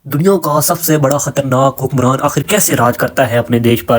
دنیا کا سب سے بڑا خطرناک حکمران آخر کیسے راج کرتا ہے اپنے دیش پر؟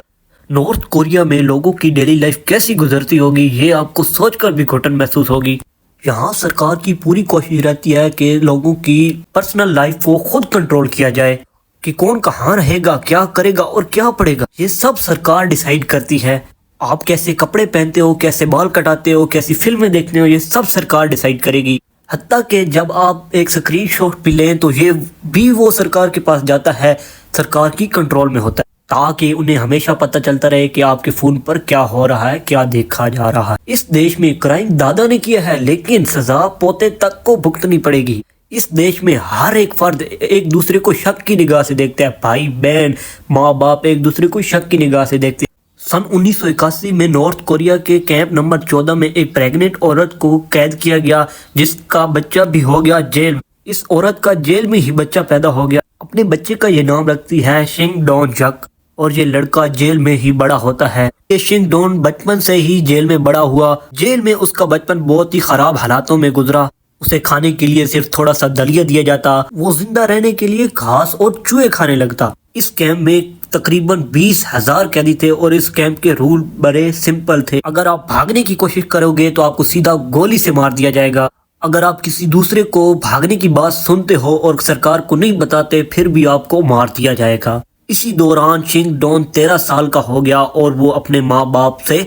نارتھ کوریا میں لوگوں کی ڈیلی لائف کیسی گزرتی ہوگی، یہ آپ کو سوچ کر بھی گھٹن محسوس ہوگی۔ یہاں سرکار کی پوری کوشش رہتی ہے کہ لوگوں کی پرسنل لائف کو خود کنٹرول کیا جائے، کہ کون کہاں رہے گا، کیا کرے گا اور کیا پڑھے گا، یہ سب سرکار ڈیسائیڈ کرتی ہے۔ آپ کیسے کپڑے پہنتے ہو، کیسے بال کٹاتے ہو، کیسی فلمیں دیکھتے ہو، یہ سب سرکار ڈیسائیڈ کرے گی۔ حتیٰ کہ جب آپ ایک اسکرین شاٹ بھی لیں تو یہ بھی وہ سرکار کے پاس جاتا ہے، سرکار کی کنٹرول میں ہوتا ہے، تاکہ انہیں ہمیشہ پتہ چلتا رہے کہ آپ کے فون پر کیا ہو رہا ہے، کیا دیکھا جا رہا ہے۔ اس دیش میں کرائم دادا نے کیا ہے، لیکن سزا پوتے تک کو بھگتنی پڑے گی۔ اس دیش میں ہر ایک فرد ایک دوسرے کو شک کی نگاہ سے دیکھتا ہے، بھائی بہن ماں باپ ایک دوسرے کو شک کی نگاہ سے دیکھتے ہیں۔ سن 1981 میں نارتھ کوریا کے کیمپ نمبر 14 میں ایک پریگننٹ عورت کو قید کیا گیا، جس کا بچہ بھی ہو گیا جیل میں۔ اس عورت کا جیل میں ہی بچہ پیدا ہو گیا۔ اپنے بچے کا یہ نام رکھتی ہے شنگ ڈون جک، اور یہ لڑکا جیل میں ہی بڑا ہوتا ہے۔ یہ شنگ ڈون بچپن سے ہی جیل میں بڑا ہوا۔ جیل میں اس کا بچپن بہت ہی خراب حالاتوں میں گزرا۔ اسے کھانے کے لیے صرف تھوڑا سا دلیا دیا جاتا، وہ زندہ رہنے کے لیے گھاس اور چوہے کھانے لگتا۔ اس کیمپ میں تقریباً 20,000 قیدی تھے، اور اس کیمپ کے رول بڑے سمپل تھے۔ اگر آپ بھاگنے کی کوشش کرو گے تو آپ کو سیدھا گولی سے مار دیا جائے گا۔ اگر آپ کسی دوسرے کو بھاگنے کی بات سنتے ہو اور سرکار کو نہیں بتاتے، پھر بھی آپ کو مار دیا جائے گا۔ اسی دوران شنگ ڈون 13 سال کا ہو گیا، اور وہ اپنے ماں باپ سے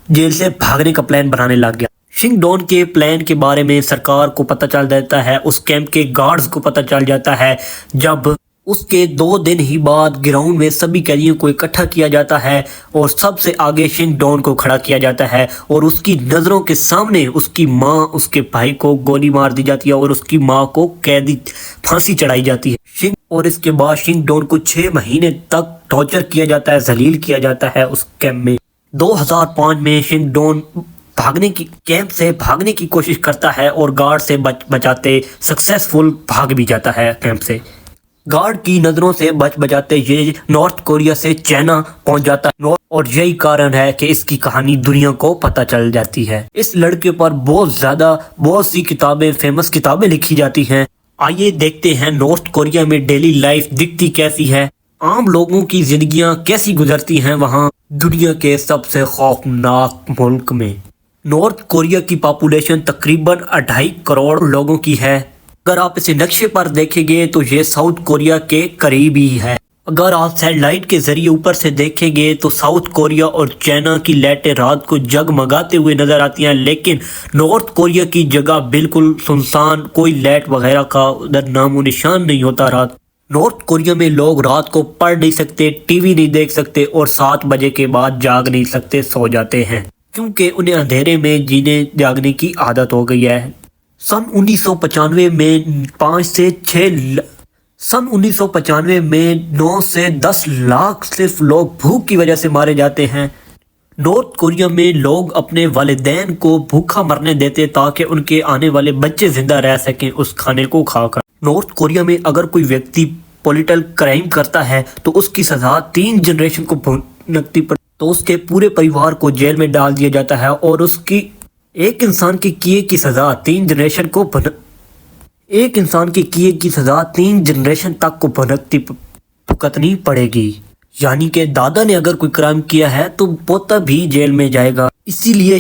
جیل سے بھاگنے کا پلان بنانے لگ گیا۔ شنگ ڈون کے پلان کے بارے میں سرکار کو پتہ چل جاتا ہے، اس کیمپ کے گارڈز کو پتہ چل جاتا ہے۔ جب اس کے 2 دن ہی بعد گراؤنڈ میں سبھی قیدیوں کو اکٹھا کیا جاتا ہے، اور سب سے آگے شنگ ڈون کو کھڑا کیا جاتا ہے، اور اس کی نظروں کے سامنے اس کی ماں اس کے بھائی کو گولی مار دی جاتی ہے، اور اس کی ماں کو قیدی پھانسی چڑھائی جاتی ہے۔ اور اس کے بعد شنگ ڈون کو 6 مہینے تک ٹارچر کیا جاتا ہے، ذلیل کیا جاتا ہے اس کیمپ میں۔ 2005 میں شنگ ڈون کیمپ سے بھاگنے کی کوشش کرتا ہے، اور گارڈ سے بچاتے سکسیسفل بھاگ بھی جاتا ہے کیمپ سے۔ گارڈ کی نظروں سے بچاتے یہ نارتھ کوریا سے چائنا پہنچ جاتا ہے، اور یہی کارن ہے کہ اس کی کہانی دنیا کو پتہ چل جاتی ہے۔ اس لڑکے پر بہت سی فیمس کتابیں لکھی جاتی ہیں۔ آئیے دیکھتے ہیں نارتھ کوریا میں ڈیلی لائف دکھتی کیسی ہے، عام لوگوں کی زندگیاں کیسی گزرتی ہیں وہاں، دنیا کے سب سے خوفناک ملک میں۔ نارتھ کوریا کی پاپولیشن تقریباً 2.5 کروڑ لوگوں کی ہے۔ اگر آپ اسے نقشے پر دیکھیں گے تو یہ ساؤتھ کوریا کے قریب ہی ہے۔ اگر آپ سیٹلائٹ کے ذریعے اوپر سے دیکھیں گے تو ساؤتھ کوریا اور چائنا کی لائٹیں رات کو جگمگاتے ہوئے نظر آتی ہیں، لیکن نارتھ کوریا کی جگہ بالکل سنسان، کوئی لائٹ وغیرہ کا ادھر نام و نشان نہیں ہوتا رات۔ نارتھ کوریا میں لوگ رات کو پڑھ نہیں سکتے، ٹی وی نہیں دیکھ سکتے، اور 7 بجے کے بعد جاگ نہیں سکتے، سو جاتے ہیں، کیونکہ انہیں اندھیرے میں جینے جاگنے کی عادت ہو گئی ہے۔ سن 1995 میں 9 سے 10 لاکھ صرف لوگ بھوک کی وجہ سے مارے جاتے ہیں۔ نارتھ کوریا میں لوگ اپنے والدین کو بھوکا مرنے دیتے تاکہ ان کے آنے والے بچے زندہ رہ سکیں اس کھانے کو کھا کر۔ نارتھ کوریا میں اگر کوئی ویکتی پولیٹیکل کرائم کرتا ہے تو اس کی سزا 3 جنریشن کو بھگتنی پڑتی، تو اس کے پورے پریوار کو جیل میں ڈال دیا جاتا ہے، اور اس کی ایک انسان کے کیے کی سزا 3 جنریشن تک کو بھگتنی پڑے گی۔ یعنی کہ دادا نے اگر کوئی کرائم کیا ہے تو پوتا بھی جیل میں جائے گا۔ اسی لیے